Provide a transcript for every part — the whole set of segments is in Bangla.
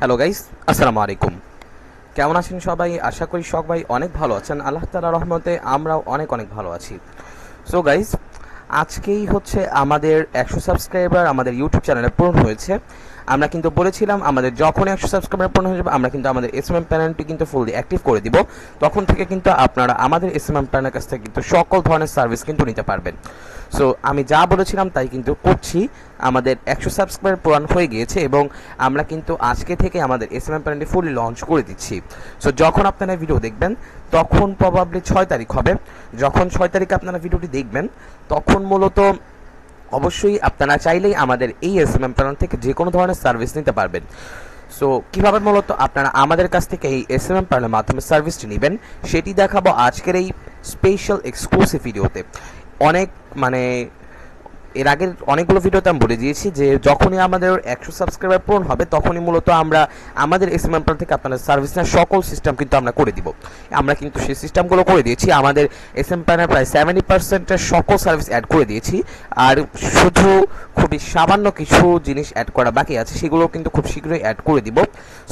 হ্যালো গাইস, আসসালামু আলাইকুম। কেমন আছেন সবাই? আশা করি সবাই অনেক ভালো আছেন। আল্লাহ তাআলার রহমতে আমরাও অনেক ভালো আছি। সো গাইস, আজকেই হচ্ছে আমাদের 100 সাবস্ক্রাইবার আমাদের ইউটিউব চ্যানেলে পূরণ হয়েছে। আমরা কিন্তু বলেছিলাম আমাদের যখনই 100 সাবস্ক্রাইবার পূর্ণ হয়ে যাবে আমরা কিন্তু আমাদের এসএমএম প্যানেলটি কিন্তু ফুললি অ্যাক্টিভ করে দিব। তখন থেকে কিন্তু আপনারা আমাদের এসএমএম প্যানেলের কাছ থেকে কিন্তু সকল ধরনের সার্ভিস কিন্তু নিতে পারবেন। সো আমি যা বলেছিলাম তাই কিন্তু করছি। আমাদের 100 সাবস্ক্রাইবার পূরণ হয়ে গিয়েছে এবং আমরা কিন্তু আজকে থেকে আমাদের এসএমএম প্যানেলটি ফুললি লঞ্চ করে দিচ্ছি। সো যখন আপনারা ভিডিও দেখবেন তখন প্রবাবলি 6 তারিখ হবে। যখন 6 তারিখে আপনারা ভিডিওটি দেখবেন তখন মূলত অবশ্যই আপনারা চাইলেই আমাদের এই এসএমএম প্যানেল থেকে যে কোনো ধরনের সার্ভিস নিতে পারবেন। সো কীভাবে মূলত আপনারা আমাদের কাছ থেকে এই এসএমএম প্যানেলের মাধ্যমে সার্ভিসটি নেবেন সেটি দেখাবো আজকের এই স্পেশাল এক্সক্লুসিভ ভিডিওতে। অনেক এর আগের অনেকগুলো ভিডিওতে আমি বলে দিয়েছি যে যখনই আমাদের 100 সাবস্ক্রাইবার পূরণ হবে তখনই মূলত আমরা আমাদের এসএমএম প্যানেল থেকে আপনাদের সার্ভিস নেওয়ার সকল সিস্টেম কিন্তু আমরা করে দিব। আমরা কিন্তু সেই সিস্টেমগুলো করে দিয়েছি। আমাদের এসএমএম প্যানেল প্রায় 70%-এর সকল সার্ভিস অ্যাড করে দিয়েছি। আর শুধু খুবই সামান্য কিছু জিনিস অ্যাড করা বাকি আছে, সেগুলো কিন্তু খুব শীঘ্রই অ্যাড করে দিব।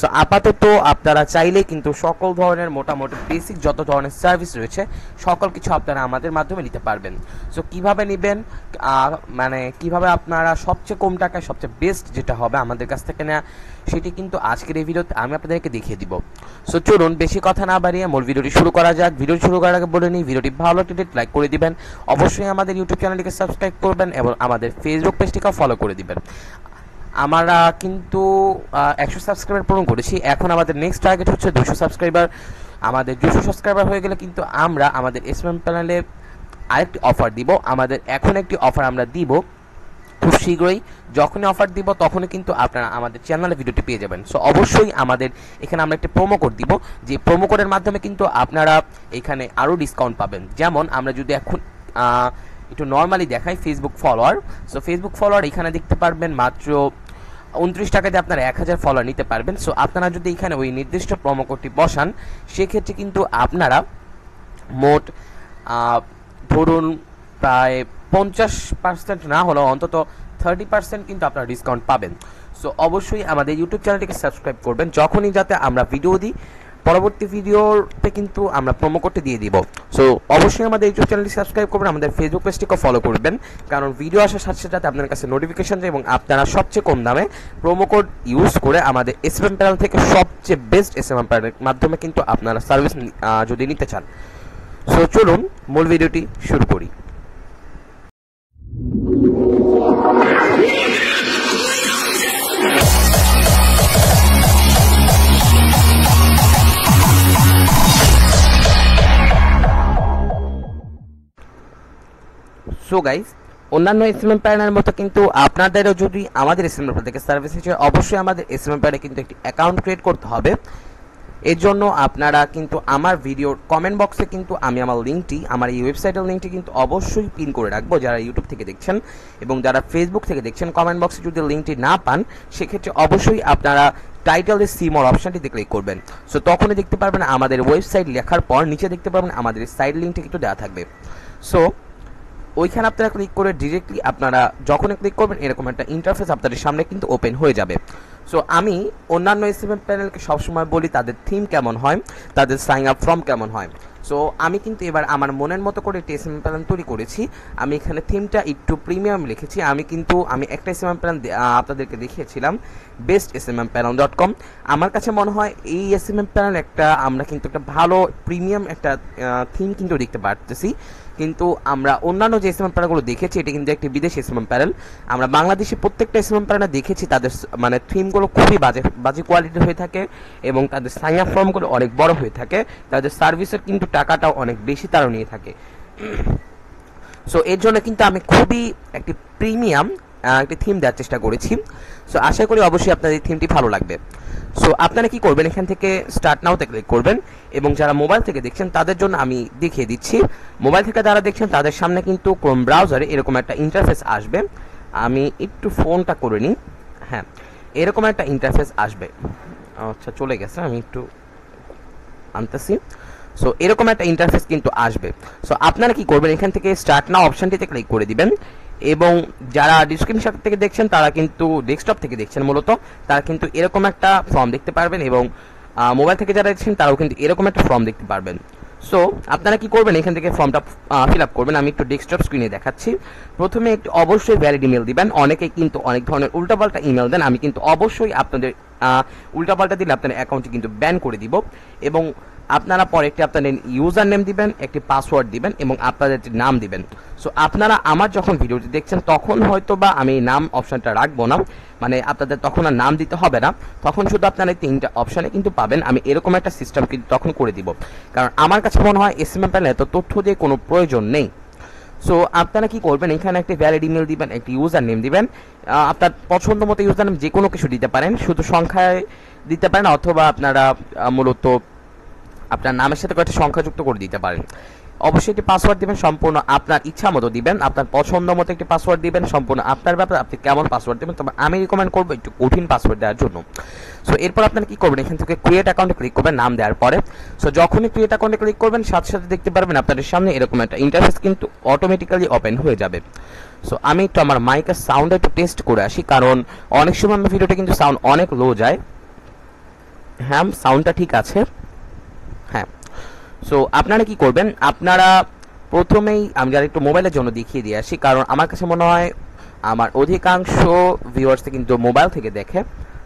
সো আপাতত আপনারা চাইলে কিন্তু সকল ধরনের মোটামুটি বেসিক যত ধরনের সার্ভিস রয়েছে সকল কিছু আপনারা আমাদের মাধ্যমে নিতে পারবেন। সো কীভাবে নেবেন, কিভাবে আপনারা সবচেয়ে কম টাকায় সবচেয়ে বেস্ট যেটা হবে আমাদের কাছ থেকে নেওয়া, সেটি কিন্তু আজকের এই ভিডিওতে আমি আপনাদেরকে দেখিয়ে দিব। সো চলুন বেশি কথা না বাড়িয়ে মূল ভিডিওটি শুরু করা যাক। ভিডিও শুরু করার আগে বলে নিই, ভিডিওটি ভালো লাগলে লাইক করে দিবেন, অবশ্যই আমাদের ইউটিউব চ্যানেলটিকে সাবস্ক্রাইব করবেন এবং আমাদের ফেসবুক পেজটিকেও ফলো করে দিবেন। আমরা কিন্তু 100 সাবস্ক্রাইবার পূরণ করেছি। এখন আমাদের নেক্সট টার্গেট হচ্ছে 200 সাবস্ক্রাইবার। আমাদের 200 সাবস্ক্রাইবার হয়ে গেলে কিন্তু আমরা আমাদের এসএমএম প্যানেলে আরেকটি অফার দিব। আমাদের এখন একটি অফার আমরা দিব খুব শীঘ্রই। যখনই অফার দিব তখনই কিন্তু আপনারা আমাদের চ্যানেলে ভিডিওটি পেয়ে যাবেন। সো অবশ্যই আমাদের এখানে আমরা একটি প্রোমো কোড দিব, যে প্রোমো কোডের মাধ্যমে কিন্তু আপনারা এখানে আরও ডিসকাউন্ট পাবেন। যেমন আমরা যদি এখন একটু নর্মালি দেখাই Facebook follower. So Facebook follower এখানে দেখতে পারবেন মাত্র 29 টাকাতে আপনারা 1000 ফলোয়ার নিতে পারবেন। সো আপনারা যদি এখানে ওই নির্দিষ্ট প্রোমো কোডটি বসান সেক্ষেত্রে কিন্তু আপনারা মোট ধরুন প্রায় 50% না হলেও অন্তত 30% কিন্তু আপনারা ডিসকাউন্ট পাবেন। সো অবশ্যই আমাদের ইউটিউব চ্যানেলটিকে সাবস্ক্রাইব করবেন, যখনই যাতে আমরা ভিডিও দিই পরবর্তী ভিডিওতে কিন্তু আমরা প্রোমো কোডটি দিয়ে দিব। সো অবশ্যই আমাদের ইউটিউব চ্যানেলটি সাবস্ক্রাইব করবেন, আমাদের ফেসবুক পেজটিকে ফলো করবেন, কারণ ভিডিও আসার সাথে সাথে যাতে আপনার কাছে নোটিফিকেশন যায় এবং আপনারা সবচেয়ে কম দামে প্রোমো কোড ইউজ করে আমাদের এসএমএম প্যানেল থেকে সবচেয়ে বেস্ট এসএমএম প্যানেলের মাধ্যমে কিন্তু আপনারা সার্ভিস যদি নিতে চান। সো চলুন মূল ভিডিওটি শুরু করি। সো গাইস, অন্যান্য এসএমএম প্যানেলের মতো কিন্তু আপনাদেরও যদি আমাদের এসএমএম প্যানেল থেকে সার্ভিস নিতে হয় অবশ্যই আমাদের এসএমএম প্যানেলে কিন্তু একটি অ্যাকাউন্ট ক্রিয়েট করতে হবে। এর জন্য আপনারা কিন্তু আমার ভিডিওর কমেন্ট বক্সে কিন্তু আমি আমার লিঙ্কটি, আমার এই ওয়েবসাইটের লিঙ্কটি কিন্তু অবশ্যই পিন করে রাখবো। যারা ইউটিউব থেকে দেখছেন এবং যারা ফেসবুক থেকে দেখছেন, কমেন্ট বক্সে যদি লিঙ্কটি না পান সেক্ষেত্রে অবশ্যই আপনারা টাইটেলের সি মোর অপশনটিতে ক্লিক করবেন। সো তখনই দেখতে পারবেন আমাদের ওয়েবসাইট লেখার পর নিচে দেখতে পারবেন আমাদের সাইট লিঙ্কটি কিন্তু দেওয়া থাকবে। সো ওইখানে আপনারা ক্লিক করে ডিরেক্টলি আপনারা যখনই ক্লিক করবেন এরকম একটা ইন্টারফেস আপনাদের সামনে কিন্তু ওপেন হয়ে যাবে। সো আমি অন্যান্য এসএমএম প্যানেলকে সবসময় বলি তাদের থিম কেমন হয়, তাদের সাইন আপ ফর্ম কেমন হয়। সো আমি কিন্তু এবার আমার মনের মতো করে একটি এসএমএম প্যানেল তৈরি করেছি। আমি এখানে থিমটা একটু প্রিমিয়াম লিখেছি। আমি একটা এসএমএম প্যানেল আপনাদেরকে দেখিয়েছিলাম, bestSMMpanel.com। আমার কাছে মনে হয় এই এসএমএম প্যানেল আমরা কিন্তু একটা ভালো প্রিমিয়াম একটা থিম কিন্তু দেখতে পারতেছি। কিন্তু আমরা অন্যান্য যে এসএমএম প্যানেলগুলো দেখেছি এটা কিন্তু একটি বিদেশি এসএমএম প্যানেল। আমরা বাংলাদেশে প্রত্যেকটা এসএমএম প্যানেল দেখেছি তাদের থিমগুলো খুবই বাজে কোয়ালিটির হয়ে থাকে এবং তাদের সাইন আপ ফর্মগুলো অনেক বড় হয়ে থাকে। তাদের সার্ভিসের কিন্তু টাকাটাও অনেক বেশি তারা নিয়ে থাকে। সো এর জন্য কিন্তু আমি খুবই একটি প্রিমিয়াম একটি থিম দেওয়ার চেষ্টা করেছি। সো আশা করি অবশ্যই আপনাদের এই থিমটি ভালো লাগবে। সো আপনারা কি করবেন, এখান থেকে স্টার্ট নাওতে ক্লিক করবেন এবং যারা মোবাইল থেকে দেখছেন তাদের জন্য আমি দেখিয়ে দিচ্ছি। মোবাইল থেকে যারা দেখছেন তাদের সামনে কিন্তু ক্রোম ব্রাউজারে এরকম একটা ইন্টারফেস আসবে। আমি একটু ফোনটা করে নিই। হ্যাঁ, এরকম একটা ইন্টারফেস আসবে। আচ্ছা, চলে গেছে, আমি একটু আনতেছি। সো এরকম একটা ইন্টারফেস কিন্তু আসবে। সো আপনারা কি করবেন, এখান থেকে স্টার্ট নাও অপশনটিতে ক্লিক করে দিবেন এবং যারা ডিসক্রিপশন থেকে দেখছেন তারা কিন্তু ডেস্কটপ থেকে দেখছেন মূলত, তারা কিন্তু এরকম একটা ফর্ম দেখতে পারবেন, এবং মোবাইল থেকে যারা দেখছেন তারাও কিন্তু এরকম একটা ফর্ম দেখতে পারবেন। সো আপনারা কি করবেন, এখান থেকে ফর্মটা ফিল আপ করবেন। আমি একটু ডেস্কটপ স্ক্রিনে দেখাচ্ছি। প্রথমে একটু অবশ্যই ভ্যালিড ইমেল দিবেন। অনেকেই কিন্তু অনেক ধরনের উল্টাপাল্টা ইমেল দেন, আমি কিন্তু অবশ্যই আপনাদের উল্টাপাল্টা দিলে আপনার অ্যাকাউন্টটি কিন্তু ব্যান করে দিব। এবং আপনারা পরে একটি আপনাদের ইউজার নেম দিবেন, একটি পাসওয়ার্ড দিবেন এবং আপনাদের নাম দিবেন। সো আপনারা আমার যখন ভিডিওটি দেখছেন তখন হয়তো বা আমি নাম অপশনটা রাখবো না, মানে আপনাদের তখন আর নাম দিতে হবে না, তখন শুধু আপনারা এই 3টা অপশানে কিন্তু পাবেন। আমি এরকম একটা সিস্টেম কিন্তু তখন করে দিব, কারণ আমার কাছে মনে হয় এসএমএম প্যানেলে এত তথ্য দিয়ে কোনো প্রয়োজন নেই। সো আপনারা কি করবেন, এখানে একটি ভ্যালিড ইমেল দিবেন, একটি ইউজার নেম দিবেন। আপনার পছন্দ মতো ইউজার নেম যে কোনো কিছু দিতে পারেন, শুধু সংখ্যায় দিতে পারেন, অথবা আপনারা মূলত আপনার নামের সাথে কয়েকটা সংখ্যা যুক্ত করে দিতে পারেন। অবশ্যই একটি পাসওয়ার্ড দিবেন, সম্পূর্ণ আপনার ইচ্ছা মতো দিবেন, আপনার পছন্দ মতো একটি পাসওয়ার্ড দিবেন, সম্পূর্ণ আপনার ব্যাপার, আপনি কেমন পাসওয়ার্ড দেবেন। তবে আমি রিকমেন্ড করবো একটু কঠিন পাসওয়ার্ড দেওয়ার জন্য। সো এরপর আপনারা কি করবেন, এখান থেকে ক্রিয়েট অ্যাকাউন্টে ক্লিক করবেন নাম দেওয়ার পরে। সো যখনই ক্রিয়েট অ্যাকাউন্টে ক্লিক করবেন সাথে সাথে দেখতে পারবেন আপনাদের সামনে এরকম একটা ইন্টারফেস কিন্তু অটোমেটিক্যালি ওপেন হয়ে যাবে। সো আমি একটু আমার মাইকের সাউন্ড একটু টেস্ট করে আসি, কারণ অনেক সময় আমার ভিডিওটা কিন্তু সাউন্ড অনেক লো যায়। হ্যাঁ, সাউন্ডটা ঠিক আছে। হ্যাঁ, সো আপনারা কি করবেন, আপনারা প্রথমেই আমি যারা একটু মোবাইলের জন্য দেখিয়ে দিয়ে আসি, কারণ আমার কাছে মনে হয় আমার অধিকাংশ ভিউয়ার্স কিন্তু মোবাইল থেকে দেখে।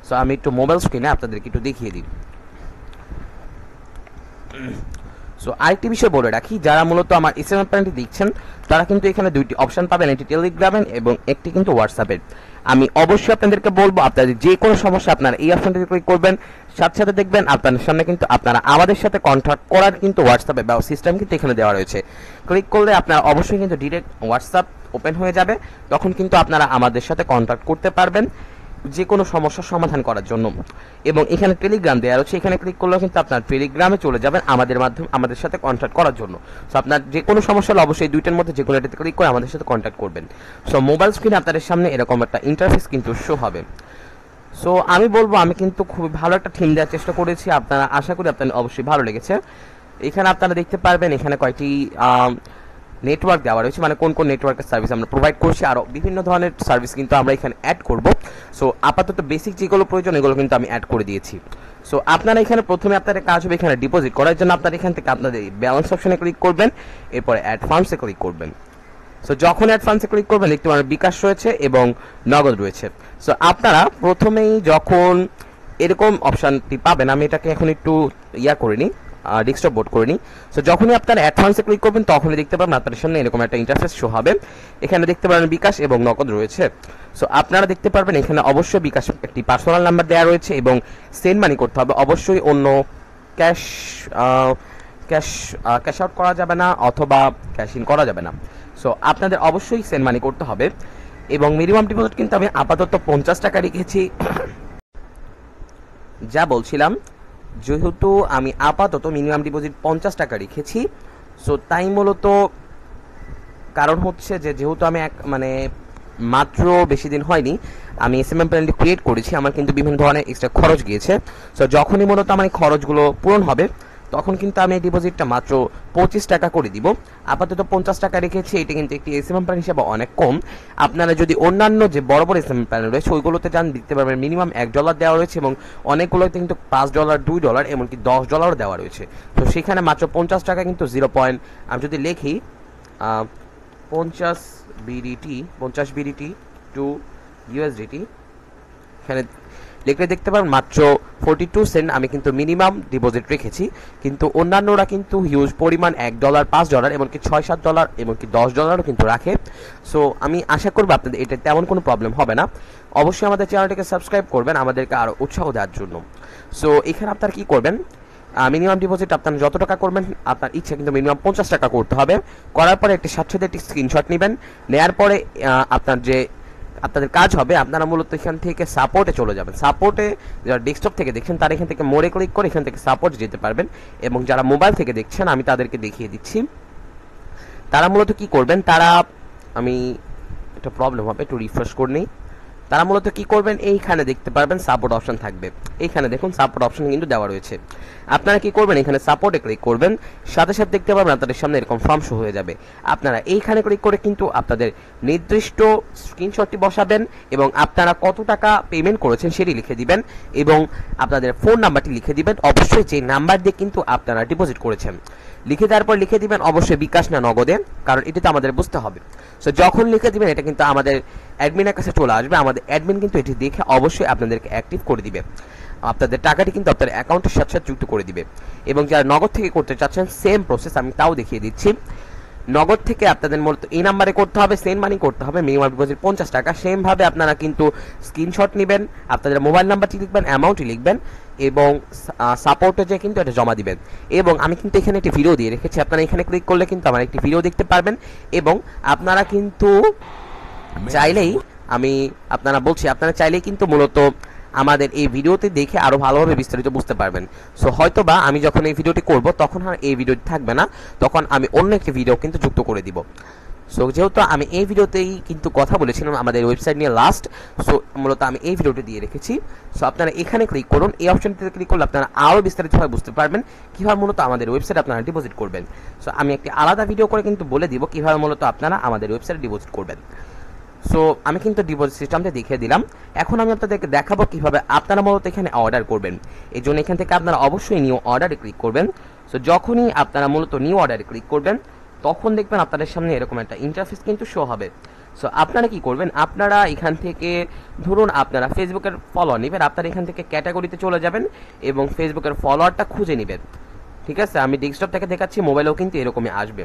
সো আমি একটু মোবাইল স্ক্রিনে আপনাদেরকে একটু দেখিয়ে দিই। সো আরেকটি বিষয় বলে রাখি, যারা মূলত আমার এসএমএস প্যানেলটি দেখছেন তারা কিন্তু এখানে 2টি অপশন পাবেন, একটি টেলিগ্রামের এবং একটি কিন্তু হোয়াটসঅ্যাপের। আমি অবশ্যই আপনাদেরকে বলবো আপনাদের যে কোনো সমস্যা আপনারা এই অপশনটিতে ক্লিক করবেন, সাথে সাথে দেখবেন আপনাদের সামনে কিন্তু আপনারা আমাদের সাথে কন্ট্যাক্ট করার কিন্তু হোয়াটসঅ্যাপে বা সিস্টেম কিন্তু এখানে দেওয়া রয়েছে। ক্লিক করলে আপনারা অবশ্যই কিন্তু ডিরেক্ট হোয়াটসঅ্যাপ ওপেন হয়ে যাবে, তখন কিন্তু আপনারা আমাদের সাথে কন্ট্যাক্ট করতে পারবেন যে কোনো সমস্যার সমাধান করার জন্য। এবং এখানে টেলিগ্রাম দেওয়া রয়েছে, এখানে ক্লিক করলেও কিন্তু আপনার টেলিগ্রামে চলে যাবেন আমাদের সাথে কন্ট্যাক্ট করার জন্য। সো আপনার যে কোনো সমস্যা হলে অবশ্যই 2টার মধ্যে যে কোনো একটিতে ক্লিক করে আমাদের সাথে কন্ট্যাক্ট করবেন। সো মোবাইল স্ক্রিনে আপনাদের সামনে এরকম একটা ইন্টারফেস কিন্তু শো হবে। সো আমি বলবো আমি কিন্তু খুবই ভালো একটা থিম দেওয়ার চেষ্টা করেছি, আপনারা আশা করি আপনাদের অবশ্যই ভালো লেগেছে। এখানে আপনারা দেখতে পারবেন এখানে কয়েকটি নেটওয়ার্ক দেওয়া রয়েছে, মানে কোন কোন নেটওয়ার্কের সার্ভিস আমরা প্রোভাইড করছি, আরও বিভিন্ন ধরনের সার্ভিস কিন্তু আমরা এখানে অ্যাড করব। সো আপাতত বেসিক যেগুলো প্রয়োজন এগুলো কিন্তু আমি অ্যাড করে দিয়েছি। সো আপনারা এখানে প্রথমে আপনাদের কাজ হবে এখানে ডিপোজিট করার জন্য আপনারা এখান থেকে আপনাদের ব্যালেন্স অপশনে ক্লিক করবেন, এরপরে অ্যাড ফান্ডসে ক্লিক করবেন। সো যখন অ্যাড ফান্ডসে ক্লিক করবেন দেখতে পাবেন বিকাশ রয়েছে এবং নগদ রয়েছে। সো আপনারা প্রথমেই যখন এরকম অপশানটি পাবেন, আমি এটাকে এখন একটু করে নিই, ডেস্কটপ বোর্ড করে নিই। সো যখনই আপনারা অ্যাডভান্সে ক্লিক করবেন তখনই দেখতে পাবেন আপনাদের সামনে এরকম একটা ইন্টারফেস শো হবে। এখানে দেখতে পাবেন বিকাশ এবং নগদ রয়েছে। সো আপনারা দেখতে পারবেন এখানে অবশ্যই বিকাশ একটি পার্সোনাল নাম্বার দেওয়া রয়েছে এবং সেন্ড মানি করতে হবে অবশ্যই, অন্য ক্যাশ ক্যাশ আউট করা যাবে না অথবা ক্যাশ ইন করা যাবে না। সো আপনাদের অবশ্যই সেন্ড মানি করতে হবে। এবং মিনিমাম ডিপোজিট কিন্তু আমি আপাতত 50 টাকা রেখেছি। যা বলছিলাম, যেহেতু আমি আপাতত মিনিমাম ডিপোজিট 50 টাকা রেখেছি, সো তাই মূলত কারণ হচ্ছে যে যেহেতু আমি মাত্র বেশি দিন হয়নি আমি এসএমএম প্ল্যানটি ক্রিয়েট করেছি, আমার কিন্তু বিভিন্ন ধরনের এক্সট্রা খরচ গিয়েছে। সো যখনই মূলত আমার এই খরচগুলো পূরণ হবে তখন কিন্তু আমি এই ডিপোজিটটা মাত্র 25 টাকা করে দিব। আপাতত 50 টাকা রেখেছি, এটা কিন্তু একটি এসএমএম প্ল্যান হিসেবে অনেক কম। আপনারা যদি অন্যান্য যে বড় বড় এসএমএম প্ল্যান রয়েছে ওইগুলোতে যান দেখতে পারবেন মিনিমাম $1 দেওয়া রয়েছে এবং অনেকগুলোতে কিন্তু $5, $2 এমনকি $10 দেওয়া রয়েছে। তো সেখানে মাত্র 50 টাকা কিন্তু আমি যদি লিখি 50 BDT টু USDT, এখানে লিখলে দেখতে পাবেন মাত্র 42 সেন্ট আমি কিন্তু মিনিমাম ডিপোজিট রেখেছি। কিন্তু অন্যান্যরা কিন্তু হিউজ পরিমাণ $1, $5 এমনকি $6-7 এমনকি $10 কিন্তু রাখে। সো আমি আশা করব আপনাদের এটা তেমন কোনো প্রবলেম হবে না। অবশ্যই আমাদের চ্যানেলটিকে সাবস্ক্রাইব করবেন আমাদেরকে আরও উৎসাহ দেওয়ার জন্য। সো এখানে আপনারা কি করবেন, মিনিমাম ডিপোজিট আপনারা যত টাকা করবেন আপনার ইচ্ছা কিন্তু মিনিমাম 50 টাকা করতে হবে। করার পরে সাথে একটি স্ক্রিনশট নেবেন, নেওয়ার পরে আপনাদের কাজ হবে আপনারা মূলত এখান থেকে সাপোর্টে চলে যাবেন। সাপোর্টে যারা ডেস্কটপ থেকে দেখছেন তারা এখান থেকে মোড়ে ক্লিক করে এখান থেকে সাপোর্ট যেতে পারবেন, এবং যারা মোবাইল থেকে দেখছেন আমি তাদেরকে দেখিয়ে দিচ্ছি। তারা মূলত কি করবেন, আমি একটা প্রবলেম হবে একটু রিফ্রেশ করে নিই। তারা মূলত কি করবেন, এইখানে দেখতে পারবেন সাপোর্ট অপশন থাকবে, এইখানে দেখুন সাপোর্ট অপশন কিন্তু দেওয়া রয়েছে। আপনারা কি করবেন, এখানে সাপোর্টে ক্লিক করবেন, সাথে সাথে দেখতে পাবেন আপনাদের সামনে এরকম ফর্ম শো হয়ে যাবে। আপনারা এইখানে ক্লিক করে কিন্তু আপনাদের নির্দিষ্ট স্ক্রিনশটটি বসাবেন এবং আপনারা কত টাকা পেমেন্ট করেছেন সেটি লিখে দিবেন এবং আপনাদের ফোন নাম্বারটি লিখে দিবেন, অবশ্যই যে নাম্বার দিয়ে কিন্তু আপনারা ডিপোজিট করেছেন লিখে দেওয়ার পর লিখে দিবেন অবশ্যই বিকাশ না নগদে, কারণ এটা তো আমাদের বুঝতে হবে। সো যখন লিখে দিবেন এটা কিন্তু আমাদের অ্যাডমিনের কাছে চলে আসবে, আমাদের অ্যাডমিন কিন্তু এটি দেখে অবশ্যই আপনাদেরকে অ্যাক্টিভ করে দিবে, আপনাদের টাকাটি কিন্তু আপনার অ্যাকাউন্টের সাথে সাথে যুক্ত করে দিবে। এবং যারা নগদ থেকে করতে চাচ্ছেন সেম প্রসেস আমি তাও দেখিয়ে দিচ্ছি। নগদ থেকে আপনাদের মূলত এই নাম্বারে করতে হবে, সেন্ড মানি করতে হবে, মিনিমাম ডিপোজিট 50 টাকা। সেমভাবে আপনারা কিন্তু স্ক্রিনশট নেবেন, আপনাদের মোবাইল নাম্বারটি লিখবেন, অ্যামাউন্টটি লিখবেন এবং সাপোর্টে যে কিন্তু এটা জমা দিবেন। এবং আমি কিন্তু এখানে একটি ভিডিও দিয়ে রেখেছি, আপনারা এখানে ক্লিক করলে কিন্তু আমার একটি ভিডিও দেখতে পারবেন এবং আপনারা কিন্তু চাইলেই আপনারা চাইলেই কিন্তু মূলত আমাদের এই ভিডিওতে দেখে আরো ভালোভাবে বিস্তারিত বুঝতে পারবেন। সো হয়তোবা আমি যখন এই ভিডিওটি করব তখন আর এই ভিডিওটি থাকবে না, তখন আমি অন্য একটি ভিডিও কিন্তু যুক্ত করে দিব। সো যেহেতু আমি এই ভিডিওতেই কিন্তু কথা বলেছিলাম আমাদের ওয়েবসাইট নিয়ে লাস্ট, সো মূলত আমি এই ভিডিওটি দিয়ে রেখেছি। সো আপনারা এখানে ক্লিক করুন, এই অপশনটিতে ক্লিক করলে আপনারা আরও বিস্তারিতভাবে বুঝতে পারবেন কীভাবে মূলত আমাদের ওয়েবসাইট আপনারা ডিপোজিট করবেন। সো আমি একটি আলাদা ভিডিও করে কিন্তু বলে দিব কীভাবে মূলত আপনারা আমাদের ওয়েবসাইটে ডিপোজিট করবেন। সো আমি কিন্তু ডিপোজিট সিস্টেমটা দেখিয়ে দিলাম। এখন আমি আপনাদেরকে দেখাবো কিভাবে আপনারা মূলত এখানে অর্ডার করবেন। এই জন্য এখান থেকে আপনারা অবশ্যই নিউ অর্ডারে ক্লিক করবেন। সো যখনই আপনারা মূলত নিউ অর্ডারে ক্লিক করবেন তখন দেখবেন আপনাদের সামনে এরকম একটা ইন্টারফেস কিন্তু শো হবে। সো আপনারা কি করবেন, আপনারা এখান থেকে ধরুন আপনারা ফেসবুকের ফলোয়ার নেবেন, আপনারা এখান থেকে ক্যাটাগরিতে চলে যাবেন এবং ফেসবুকের ফলোয়ারটা খুঁজে নেবেন। ঠিক আছে, আমি ডেস্কটপ থেকে দেখাচ্ছি, মোবাইলেও কিন্তু এরকমই আসবে।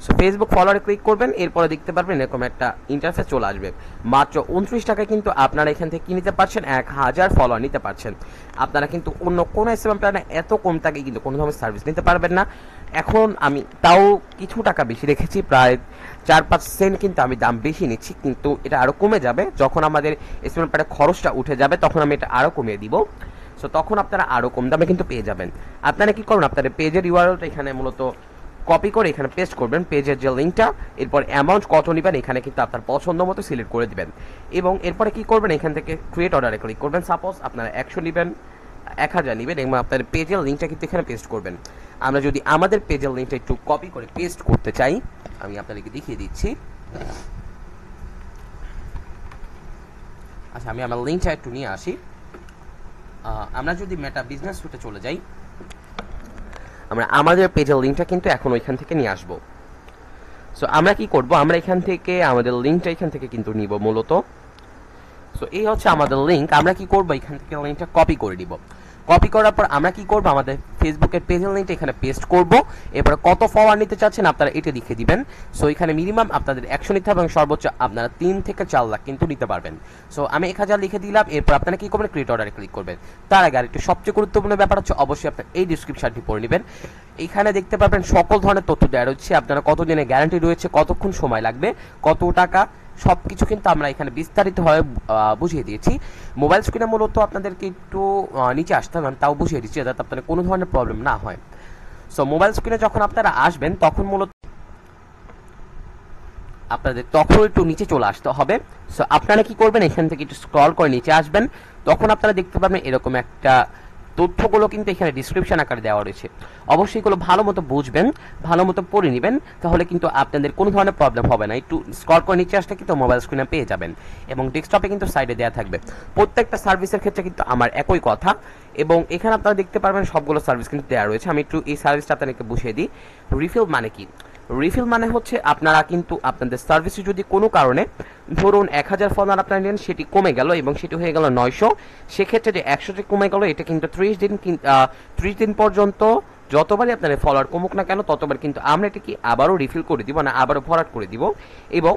সো ফেসবুক ফলোয়ারে ক্লিক করবেন, এরপরে দেখতে পারবেন এরকম একটা ইন্টারফেস চলে আসবে। মাত্র 29 টাকায় কিন্তু আপনারা এখান থেকে কি নিতে পারছেন, 1000 ফলোয়ার নিতে পারছেন। আপনারা কিন্তু অন্য কোনো এসএমএম প্ল্যানে এত কম টাকায় কিন্তু কোনো ধরনের সার্ভিস নিতে পারবেন না। এখন আমি তাও কিছু টাকা বেশি রেখেছি, প্রায় 4-5 সেন্ট কিন্তু আমি দাম বেশি নিচ্ছি, কিন্তু এটা আরও কমে যাবে যখন আমাদের এসএমএম প্ল্যানের খরচটা উঠে যাবে, তখন আমি এটা আরও কমিয়ে দিব। সো তখন আপনারা আরও কম দামে কিন্তু পেয়ে যাবেন। আপনারা কি করবেন, আপনাদের পেজের ইউআরএলটা এখানে মূলত কপি করে এখানে পেস্ট করবেন, পেজের যে লিঙ্কটা, এরপর অ্যামাউন্ট কত নেবেন এখানে কিন্তু আপনার পছন্দ মতো সিলেক্ট করে দিবেন এবং এরপরে কি করবেন, এখান থেকে ক্রিয়েট অর্ডারে ক্লিক করবেন। সাপোজ আপনারা 100 নেবেন, 1000 নেবেন এবং আপনার পেজের লিঙ্কটা কিন্তু এখানে পেস্ট করবেন। আমরা যদি আমাদের পেজের লিঙ্কটা একটু কপি করে পেস্ট করতে চাই, আমি আপনাদেরকে দেখিয়ে দিচ্ছি। আচ্ছা, আমি আমার লিঙ্কটা একটু নিয়ে আসি। আমরা যদি মেটা বিজনেস সুটে চলে যাই, আমরা আমাদের পেজের লিঙ্কটা কিন্তু এখন ওইখান থেকে নিয়ে আসবো। সো আমরা কি করব, আমরা এখান থেকে আমাদের লিঙ্কটা এখান থেকে কিন্তু নিব মূলত। সো এই হচ্ছে আমাদের লিঙ্ক। আমরা কি করব, এখান থেকে লিঙ্কটা কপি করে দিব। কপি করার পর আমরা কি করব, আমাদের ফেসবুকের পেজের লিঙ্কটা এখানে পেস্ট করব। এরপর কত ফলোয়ার নিতে চাচ্ছেন আপনারা এটা লিখে দিবেন। সো এখানে মিনিমাম আপনাদের 100 নিতে হবে এবং সর্বোচ্চ আপনারা 3 থেকে 4 লাখ কিন্তু নিতে পারবেন। সো আমি 1000 লিখে দিলাম। এরপর আপনারা কি করবেন, ক্রিয়েট অর্ডারে ক্লিক করবেন। তার আগে আরেকটি সবচেয়ে গুরুত্বপূর্ণ ব্যাপার হচ্ছে অবশ্যই আপনার এই ডিসক্রিপশনটি পড়ে নেবেন। এখানে দেখতে পাবেন সকল ধরনের তথ্য দেওয়া রয়েছে, আপনারা কত দিনের গ্যারান্টি রয়েছে, কতক্ষণ সময় লাগবে, কত টাকা, সবকিছু কিন্তু আমরা এখানে বিস্তারিতভাবে বুঝিয়ে দিয়েছি। মোবাইল স্ক্রিনে মূলত আপনাদেরকে একটু নিচে আসতে হবে, তাও বুঝিয়ে দিচ্ছি যাতে আপনাদের কোনো ধরনের প্রবলেম না হয়। সো মোবাইল স্ক্রিনে যখন আপনারা আসবেন তখন মূলত আপনাদের তখন একটু নিচে চলে আসতে হবে। সো আপনারা কি করবেন, এখান থেকে একটু স্ক্রল করে নিচে আসবেন, তখন আপনারা দেখতে পাবেন এরকম একটা তথ্যগুলো কিন্তু এখানে ডিসক্রিপশন আকারে দেওয়া রয়েছে। অবশ্যই এগুলো ভালো মতো বুঝবেন, ভালো মতো পড়ে নেবেন, তাহলে কিন্তু আপনাদের কোনো ধরনের প্রবলেম হবে না। একটু স্ক্রল করে নিচে আসলে কিন্তু মোবাইল স্ক্রিনে পেয়ে যাবেন এবং ডেস্কটপে কিন্তু সাইডে দেওয়া থাকবে। প্রত্যেকটা সার্ভিসের ক্ষেত্রে কিন্তু আমার একই কথা এবং এখানে আপনারা দেখতে পারবেন সবগুলো সার্ভিস কিন্তু দেওয়া রয়েছে। আমি একটু এই সার্ভিসটা আপনাদেরকে বুঝিয়ে দিই। রিফিল মানে কি, রিফিল মানে হচ্ছে আপনারা কিন্তু আপনাদের সার্ভিসে যদি কোনো কারণে ধরুন 1000 ফলোয়ার আপনারা নেন, সেটি কমে গেল এবং সেটি হয়ে গেল 900, সেক্ষেত্রে যে 100টি কমে গেল এটা কিন্তু 30 দিন পর্যন্ত যতবারই আপনার ফলোয়ার কমুক না কেন ততবার কিন্তু আমরা এটা কি আবারও রিফিল করে দিব, না আবারও ভরাট করে দিব। এবং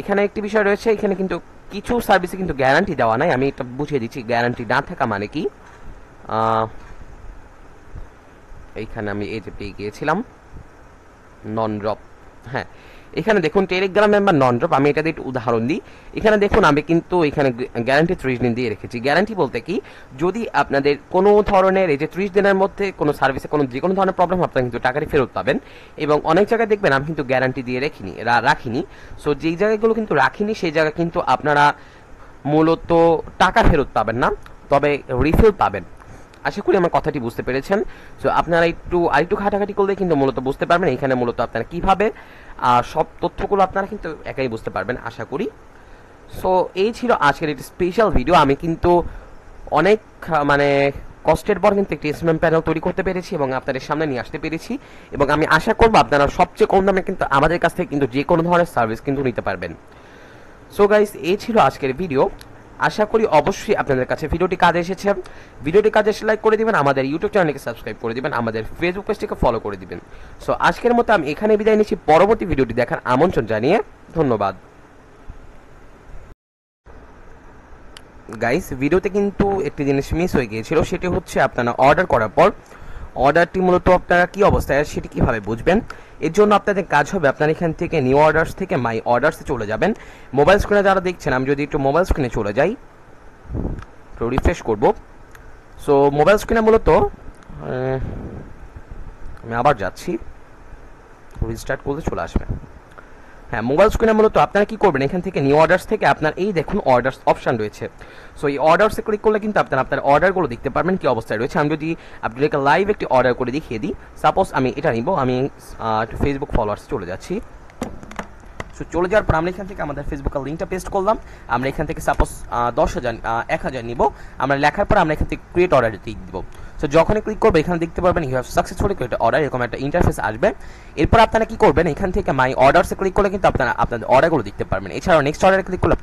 এখানে একটি বিষয় রয়েছে, এখানে কিন্তু কিছু সার্ভিসে কিন্তু গ্যারান্টি দেওয়া নাই। আমি এটা বুঝিয়ে দিচ্ছি গ্যারান্টি না থাকা মানে কি। এইখানে আমি এই যে পেয়ে গিয়েছিলাম নন ড্রপ। হ্যাঁ, এখানে দেখুন টেলিগ্রাম মেম্বার নন ড্রপ। আমি এটা দিয়ে একটু উদাহরণ দিই। এখানে দেখুন আমি কিন্তু এখানে গ্যারান্টি 30 দিন দিয়ে রেখেছি। গ্যারান্টি বলতে কি, যদি আপনাদের কোনো ধরনের এই যে 30 দিনের মধ্যে কোনো সার্ভিসে যে কোনো ধরনের প্রবলেম, আপনারা কিন্তু টাকাটি ফেরত পাবেন। এবং অনেক জায়গায় দেখবেন আমি কিন্তু গ্যারান্টি দিয়ে রাখিনি। সো যেই জায়গাগুলো কিন্তু রাখিনি সেই জায়গায় কিন্তু আপনারা মূলত টাকা ফেরত পাবেন না, তবে রিফিল পাবেন। আশা করি আমার কথাটি বুঝতে পেরেছেন। সো আপনারা আরেকটু ঘাটাঘাটি করলে কিন্তু মূলত বুঝতে পারবেন এখানে মূলত আপনারা কীভাবে সব তথ্যগুলো আপনারা কিন্তু একাই বুঝতে পারবেন আশা করি। সো এই ছিল আজকের একটি স্পেশাল ভিডিও। আমি কিন্তু অনেক মানে কষ্টের পর কিন্তু একটি এসএমএম প্যানেল তৈরি করতে পেরেছি এবং আপনাদের সামনে নিয়ে আসতে পেরেছি, এবং আমি আশা করব আপনারা সবচেয়ে কম দামে কিন্তু আমাদের কাছ থেকে কিন্তু যে কোনো ধরনের সার্ভিস কিন্তু নিতে পারবেন। সো গাইস, এই ছিল আজকের ভিডিও। আশা করি অবশ্যই আপনাদের কাছে ভিডিওটি কাজে এসেছে। ভিডিওটি কাজে এসে লাইক করে দিবেন, আমাদের ইউটিউব চ্যানেলকে সাবস্ক্রাইব করে দিবেন, আমাদের ফেসবুক পেজটিকে ফলো করে দিবেন। সো আজকের মতো আমি এখানে বিদায় নিচ্ছি, পরবর্তী ভিডিওটি দেখার আমন্ত্রণ জানিয়ে ধন্যবাদ। গাইস, ভিডিওতে কিন্তু একটি জিনিস মিস হয়ে গিয়েছিল, সেটি হচ্ছে আপনারা অর্ডার করার পর অর্ডারটি মূলত আপনারা কি অবস্থায় আছে সেটি কীভাবে বুঝবেন। এর জন্য আপনাদের কাজ হবে আপনারা এখান থেকে নিউ অর্ডার্স থেকে মাই অর্ডার্সে চলে যাবেন। মোবাইল স্ক্রিনে যারা দেখছেন, আমি যদি একটু মোবাইল স্ক্রিনে চলে যাই, একটু রিফ্রেশ করব। সো মোবাইল স্ক্রিনে মূলত আমি আবার যাচ্ছি, রিস্টার্ট করলে চলে আসবে। হ্যাঁ, মোবাইল স্ক্রিনে মূলত আপনারা কি করবেন, এখান থেকে নিউ অর্ডার্স থেকে আপনার এই দেখুন অর্ডার্স অপশন রয়েছে। সো এই অর্ডার্সে ক্লিক করলে কিন্তু আপনারা আপনার অর্ডারগুলো দেখতে পারবেন কি অবস্থায় রয়েছে। আমি যদি আপনাদেরকে লাইভ একটি অর্ডার করে দেখিয়ে দিই, সাপোজ আমি এটা নিব, আমি ফেসবুক ফলোয়ার্স চলে যাচ্ছি। সো চলে যাওয়ার পর আমরা এখান থেকে আমাদের ফেসবুকের লিঙ্কটা পেস্ট করলাম। আমরা এখান থেকে সাপোজ 10,000 নিব। আমরা লেখার পর আমরা এখান থেকে ক্রিয়েট অর্ডার দিব। সো যখনই ক্লিক করবে এখানে দেখতে পারবেন you have successfully create order, এরকম একটা ইন্টারফেস আসবে। এরপর আপনারা কি করবেন, এখান থেকে মাই অর্ডারসে ক্লিক করলে কিন্তু আপনারা আপনাদের অর্ডারগুলো দেখতে পারবেন। এছাড়াও নেক্সট অর্ডারে ক্লিক করলে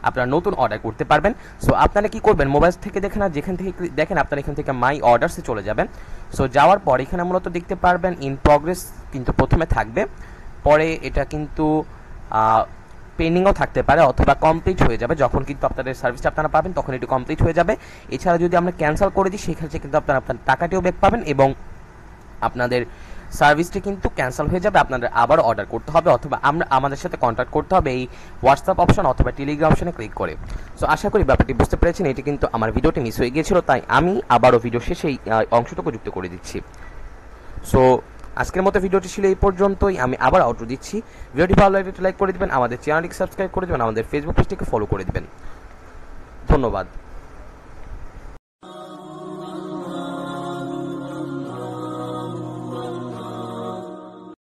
আপনারা নতুন অর্ডার করতে পারবেন। সো আপনারা কি করবেন, মোবাইল থেকে দেখেন আর যেখান থেকে দেখেন আপনারা এখান থেকে মাই অর্ডারসে চলে যাবেন। সো যাওয়ার পর এখানে মূলত দেখতে পারবেন ইন প্রগ্রেস কিন্তু প্রথমে থাকবে, পরে এটা কিন্তু পেন্ডিংও থাকতে পারে অথবা কমপ্লিট হয়ে যাবে। যখন কিন্তু আপনাদের সার্ভিসটা আপনারা পাবেন তখন এটি কমপ্লিট হয়ে যাবে। এছাড়া যদি আমরা ক্যান্সেল করে দিই সেক্ষেত্রে কিন্তু আপনার টাকাটিও ব্যাক পাবেন এবং আপনাদের সার্ভিসটি কিন্তু ক্যান্সেল হয়ে যাবে। আপনাদের আবার অর্ডার করতে হবে অথবা আমাদের সাথে কন্ট্যাক্ট করতে হবে এই হোয়াটসঅ্যাপ অপশন অথবা টেলিগ্রাম অপশনে ক্লিক করে। সো আশা করি ব্যাপারটি বুঝতে পেরেছেন। এটি কিন্তু আমার ভিডিওটি মিস হয়ে গিয়েছিল, তাই আমি আবারও ভিডিও শেষে এই অংশটুকু যুক্ত করে দিচ্ছি। সো আজকের মতো ভিডিওটি ছিল এই পর্যন্তই। আমি আবার আউটরো দিচ্ছি। ভিডিওটি ভালো লাগলে একটু লাইক করে দিবেন, আমাদের চ্যানেলটিকে সাবস্ক্রাইব করে দিবেন, আমাদের ফেসবুক পেজটিকে ফলো করে দিবেন। ধন্যবাদ।